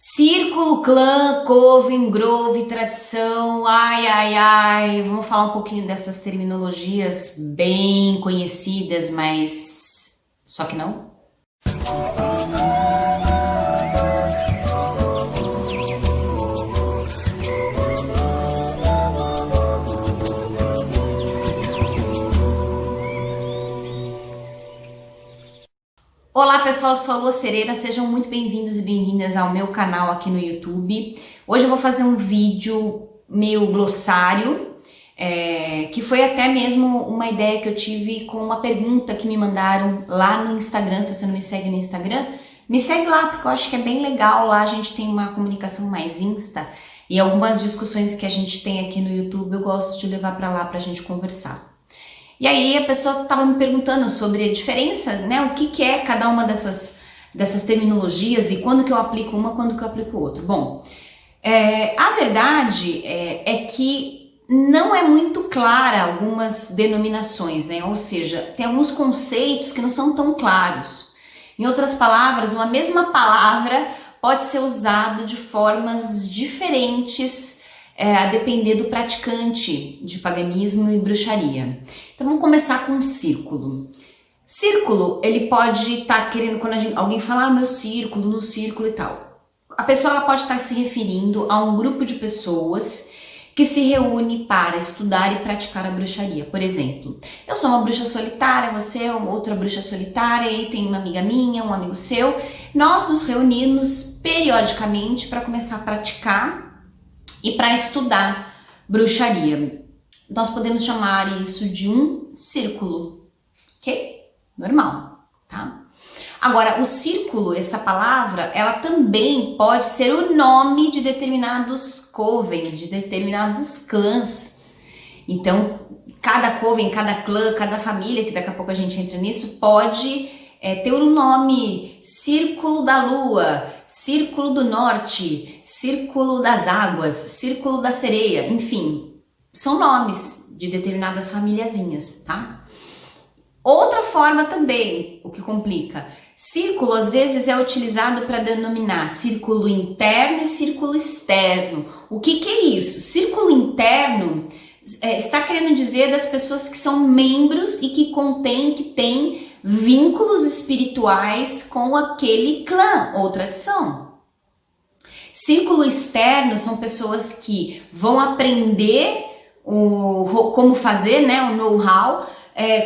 Círculo, clã, coven, grove, tradição, ai, ai, ai. Vamos falar um pouquinho dessas terminologias bem conhecidas, mas só que não. Olá pessoal, eu sou a Lua Cereira, sejam muito bem-vindos e bem-vindas ao meu canal aqui no YouTube. Hoje eu vou fazer um vídeo meio glossário, que foi até mesmo uma ideia que eu tive com uma pergunta que me mandaram lá no Instagram. Se você não me segue no Instagram, me segue lá, porque eu acho que é bem legal. Lá a gente tem uma comunicação mais insta e algumas discussões que a gente tem aqui no YouTube eu gosto de levar para lá pra gente conversar. E aí a pessoa estava me perguntando sobre a diferença, né? O que é cada uma dessas terminologias e quando que eu aplico uma, quando que eu aplico outra. Bom, a verdade é que não é muito clara algumas denominações, né? Ou seja, tem alguns conceitos que não são tão claros. Em outras palavras, uma mesma palavra pode ser usada de formas diferentes, a depender do praticante de paganismo e bruxaria. Então vamos começar com o círculo. Círculo, ele pode estar querendo, quando alguém fala, meu círculo, no círculo e tal. A pessoa ela pode estar se referindo a um grupo de pessoas que se reúne para estudar e praticar a bruxaria. Por exemplo, eu sou uma bruxa solitária, você é outra bruxa solitária, e aí tem uma amiga minha, um amigo seu. Nós nos reunimos periodicamente para começar a praticar e para estudar bruxaria. Nós podemos chamar isso de um círculo, ok? Normal, tá? Agora, o círculo, essa palavra, ela também pode ser o nome de determinados covens, de determinados clãs. Então, cada coven, cada clã, cada família, que daqui a pouco a gente entra nisso, pode ter um nome: Círculo da Lua, Círculo do Norte, Círculo das Águas, Círculo da Sereia, enfim, são nomes de determinadas famíliazinhas, tá? Outra forma também, o que complica: círculo às vezes é utilizado para denominar círculo interno e círculo externo. O que é isso? Círculo interno está querendo dizer das pessoas que são membros e que têm vínculos espirituais com aquele clã ou tradição. Círculo externo são pessoas que vão aprender como fazer, né, o know-how,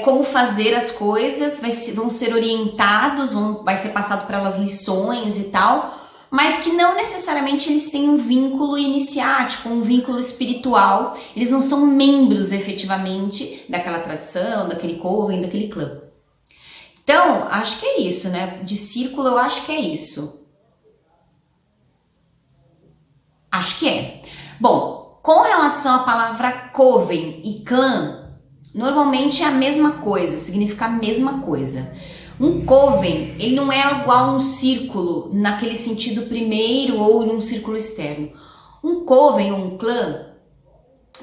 como fazer as coisas, vão ser orientados, vai ser passado para elas lições e tal, mas que não necessariamente eles têm um vínculo iniciático, um vínculo espiritual. Eles não são membros efetivamente daquela tradição, daquele coven, daquele clã. Então, acho que é isso, né? De círculo eu acho que é isso. Acho que é. Bom, com relação à palavra coven e clã, normalmente é a mesma coisa, significa a mesma coisa. Um coven, ele não é igual a um círculo naquele sentido primeiro ou um círculo externo. Um coven ou um clã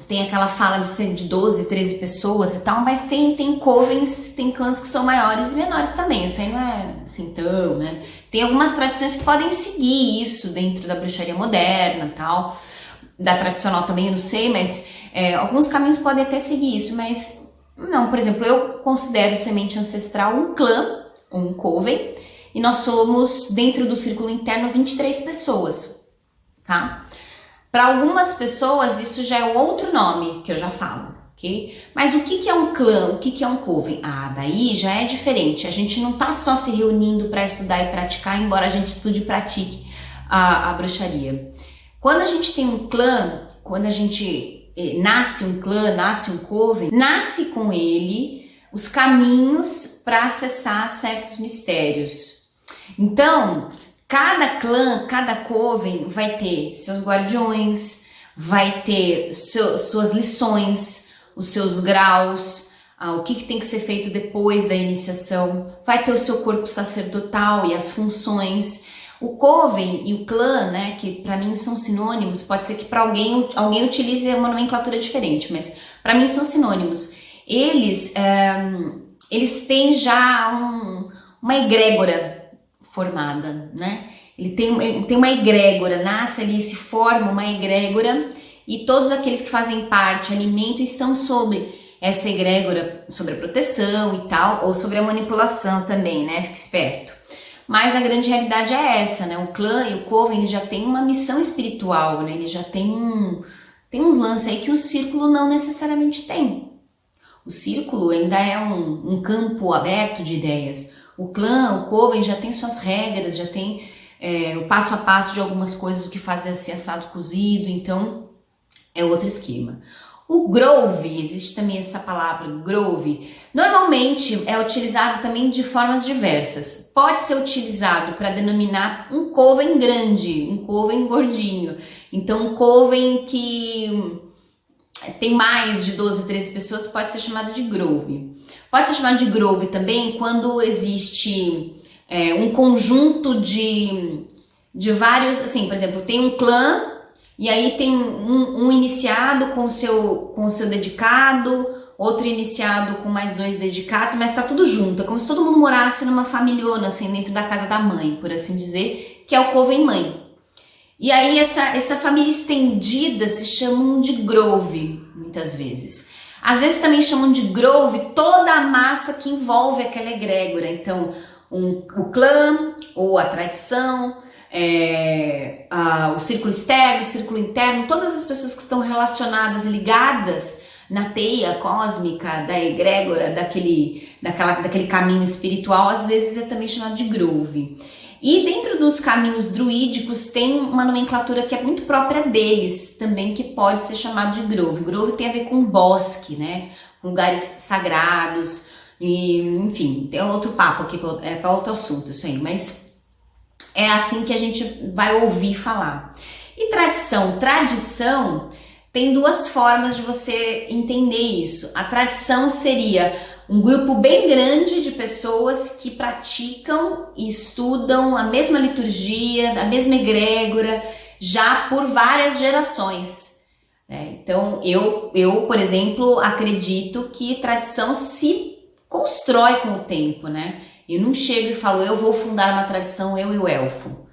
tem aquela fala de 12, 13 pessoas e tal, mas tem covens, tem clãs que são maiores e menores também. Isso aí não é assim tão, né? Tem algumas tradições que podem seguir isso dentro da bruxaria moderna e tal. Da tradicional também eu não sei, mas alguns caminhos podem até seguir isso, mas não. Por exemplo, eu considero semente ancestral um clã, um coven, e nós somos, dentro do círculo interno, 23 pessoas, tá? Para algumas pessoas isso já é um outro nome que eu já falo, ok? Mas o que é um clã? O que é um coven? Ah, daí já é diferente. A gente não tá só se reunindo para estudar e praticar, embora a gente estude e pratique a bruxaria. Quando a gente tem um clã, quando a gente nasce um clã, nasce um coven, nasce com ele os caminhos para acessar certos mistérios. Então, cada clã, cada coven vai ter seus guardiões, vai ter suas lições, os seus graus, o que tem que ser feito depois da iniciação, vai ter o seu corpo sacerdotal e as funções. O coven e o clã, né, que para mim são sinônimos, pode ser que para alguém utilize uma nomenclatura diferente, mas para mim são sinônimos. Eles têm já uma egrégora formada, né? ele tem uma egrégora, nasce ali, se forma uma egrégora e todos aqueles que fazem parte, alimentam, estão sobre essa egrégora, sobre a proteção e tal, ou sobre a manipulação também, né? Fique esperto. Mas a grande realidade é essa, né? O clã e o coven, ele já tem uma missão espiritual, né? Ele já tem uns lances aí que o círculo não necessariamente tem. O círculo ainda é um campo aberto de ideias. O clã, o coven já tem suas regras, já tem o passo a passo de algumas coisas, o que fazer assim, assado, cozido, então é outro esquema. O Grove, existe também essa palavra, Grove, normalmente é utilizado também de formas diversas. Pode ser utilizado para denominar um coven grande, um coven gordinho. Então, um coven que tem mais de 12, 13 pessoas pode ser chamado de Grove. Pode ser chamado de Grove também quando existe um conjunto de vários, assim, por exemplo, tem um clã, e aí tem um iniciado com o seu dedicado, outro iniciado com mais 2 dedicados, mas tá tudo junto, é como se todo mundo morasse numa familhona, assim, dentro da casa da mãe, por assim dizer, que é o coven mãe. E aí essa família estendida se chamam de Grove, muitas vezes. Às vezes também chamam de Grove toda a massa que envolve aquela egrégora, então o clã ou a tradição, o círculo externo, o círculo interno, todas as pessoas que estão relacionadas, ligadas na teia cósmica da egrégora, daquele caminho espiritual, às vezes é também chamado de Grove. E dentro dos caminhos druídicos tem uma nomenclatura que é muito própria deles, também, que pode ser chamado de Grove. Grove tem a ver com bosque, né? Lugares sagrados, e, enfim, tem outro papo aqui, para outro assunto isso aí, mas é assim que a gente vai ouvir falar. E tradição tem 2 formas de você entender isso. A tradição seria um grupo bem grande de pessoas que praticam e estudam a mesma liturgia, a mesma egrégora, já por várias gerações. Então, eu, por exemplo, acredito que tradição se constrói com o tempo, né? Eu não chego e falo, eu vou fundar uma tradição, eu e o elfo.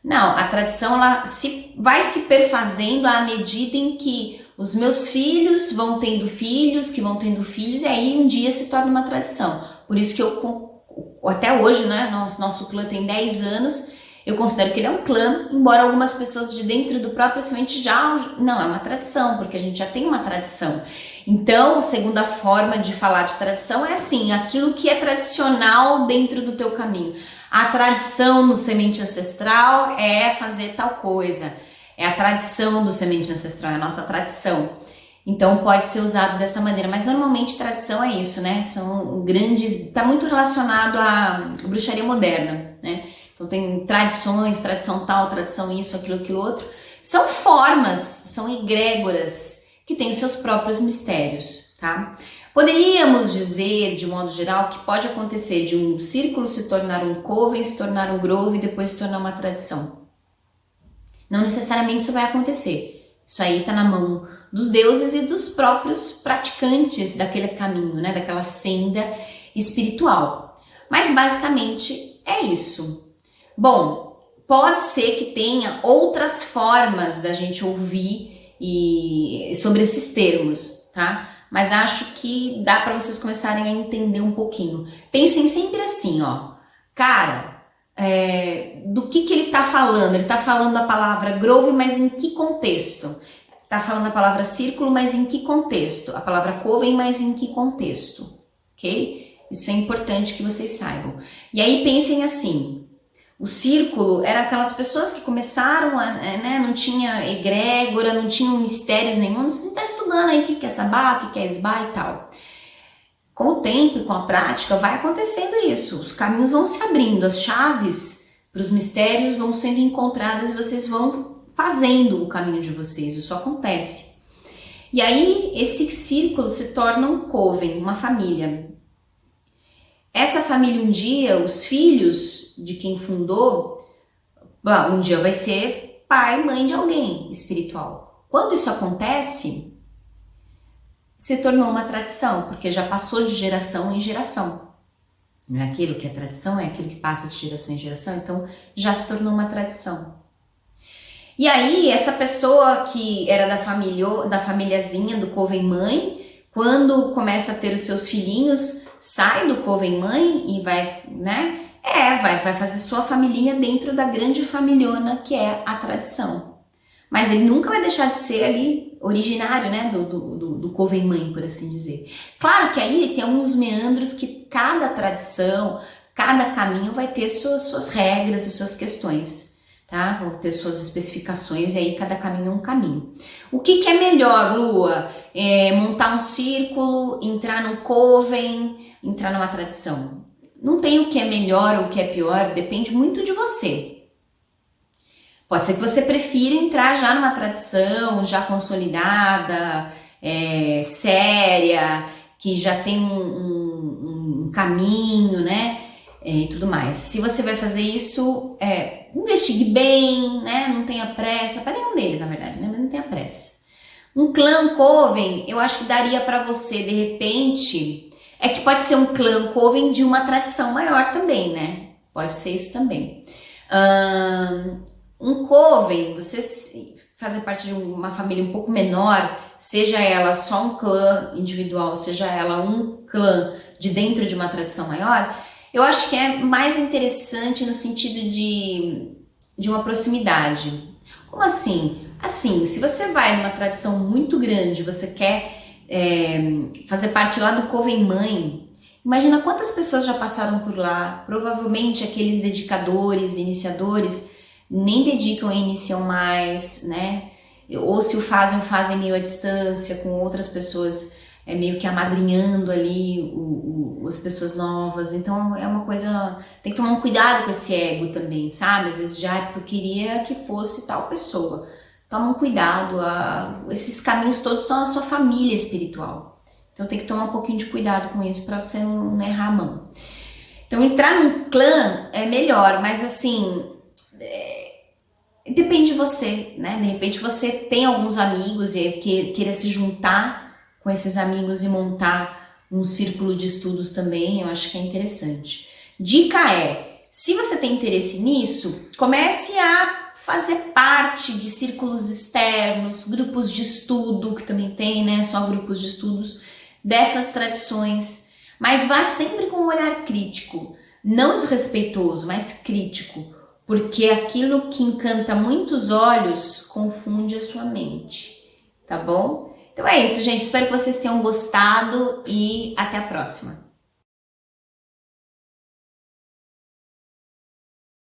Não, a tradição ela vai se perfazendo à medida em que os meus filhos vão tendo filhos, que vão tendo filhos, e aí um dia se torna uma tradição. Por isso que até hoje, né, nosso clã tem 10 anos, eu considero que ele é um clã, embora algumas pessoas de dentro do próprio semente não, é uma tradição, porque a gente já tem uma tradição. Então, segunda forma de falar de tradição é assim, aquilo que é tradicional dentro do teu caminho. A tradição no semente ancestral é fazer tal coisa. É a tradição do semente ancestral, é a nossa tradição. Então pode ser usado dessa maneira, mas normalmente tradição é isso, né? São grandes, tá muito relacionado à bruxaria moderna, né? Então tem tradições, tradição tal, tradição isso, aquilo outro. São formas, são egrégoras que têm seus próprios mistérios, tá? Poderíamos dizer, de modo geral, que pode acontecer de um círculo se tornar um coven, se tornar um grove e depois se tornar uma tradição. Não necessariamente isso vai acontecer. Isso aí está na mão dos deuses e dos próprios praticantes daquele caminho, né? Daquela senda espiritual. Mas basicamente é isso. Bom, pode ser que tenha outras formas da gente ouvir sobre esses termos, tá? Mas acho que dá para vocês começarem a entender um pouquinho. Pensem sempre assim, ó. Cara, do que ele está falando? Ele está falando a palavra grove, mas em que contexto? Está falando a palavra círculo, mas em que contexto? A palavra coven, mas em que contexto? Ok? Isso é importante que vocês saibam. E aí pensem assim, o círculo era aquelas pessoas que começaram né, não tinha egrégora, não tinham mistérios nenhum, você está estudando aí o que é sabá, o que é esbá e tal. Com o tempo e com a prática vai acontecendo isso, os caminhos vão se abrindo, as chaves para os mistérios vão sendo encontradas e vocês vão fazendo o caminho de vocês, isso acontece. E aí esse círculo se torna um coven, uma família. Essa família um dia, os filhos de quem fundou, um dia vai ser pai e mãe de alguém espiritual. Quando isso acontece, se tornou uma tradição, porque já passou de geração em geração. Não é aquilo que é tradição, é aquilo que passa de geração em geração, então já se tornou uma tradição. E aí, essa pessoa que era da famíliazinha, do Coven-mãe, quando começa a ter os seus filhinhos, sai do Coven-mãe e vai, né? Vai fazer sua familhinha dentro da grande familhona que é a tradição. Mas ele nunca vai deixar de ser ali originário, né? Do Coven-mãe, por assim dizer. Claro que aí tem uns meandros que cada tradição, cada caminho vai ter suas regras e suas questões. Tá? Vão ter suas especificações e aí cada caminho é um caminho. O que é melhor, Lua? Montar um círculo, entrar num coven, entrar numa tradição? Não tem o que é melhor ou o que é pior, depende muito de você. Pode ser que você prefira entrar já numa tradição, já consolidada, séria, que já tem um caminho, né? E tudo mais. Se você vai fazer isso, investigue bem, né? Não tenha pressa, para nenhum deles, na verdade, né? Mas não tenha pressa. Um clã coven, eu acho que daria para você, de repente, que pode ser um clã coven de uma tradição maior também, né? Pode ser isso também. Um coven, você fazer parte de uma família um pouco menor, seja ela só um clã individual, seja ela um clã de dentro de uma tradição maior, eu acho que é mais interessante no sentido de uma proximidade. Como assim? Assim, se você vai numa tradição muito grande, você quer fazer parte lá do Coven-mãe, imagina quantas pessoas já passaram por lá. Provavelmente aqueles dedicadores, iniciadores, nem dedicam e iniciam mais, né? Ou se o fazem meio à distância, com outras pessoas meio que amadrinhando ali as pessoas novas. Então é uma coisa, tem que tomar um cuidado com esse ego também, sabe? Às vezes já porque eu queria que fosse tal pessoa. Toma um cuidado, esses caminhos todos são a sua família espiritual. Então tem que tomar um pouquinho de cuidado com isso para você não errar a mão. Então entrar num clã é melhor, mas assim, depende de você, né? De repente você tem alguns amigos e queira se juntar com esses amigos e montar um círculo de estudos também, eu acho que é interessante. Dica se você tem interesse nisso, comece a fazer parte de círculos externos, grupos de estudo, que também tem, né? Só grupos de estudos dessas tradições, mas vá sempre com um olhar crítico, não desrespeitoso, mas crítico, porque aquilo que encanta muitos olhos confunde a sua mente, tá bom? Então é isso, gente. Espero que vocês tenham gostado e até a próxima.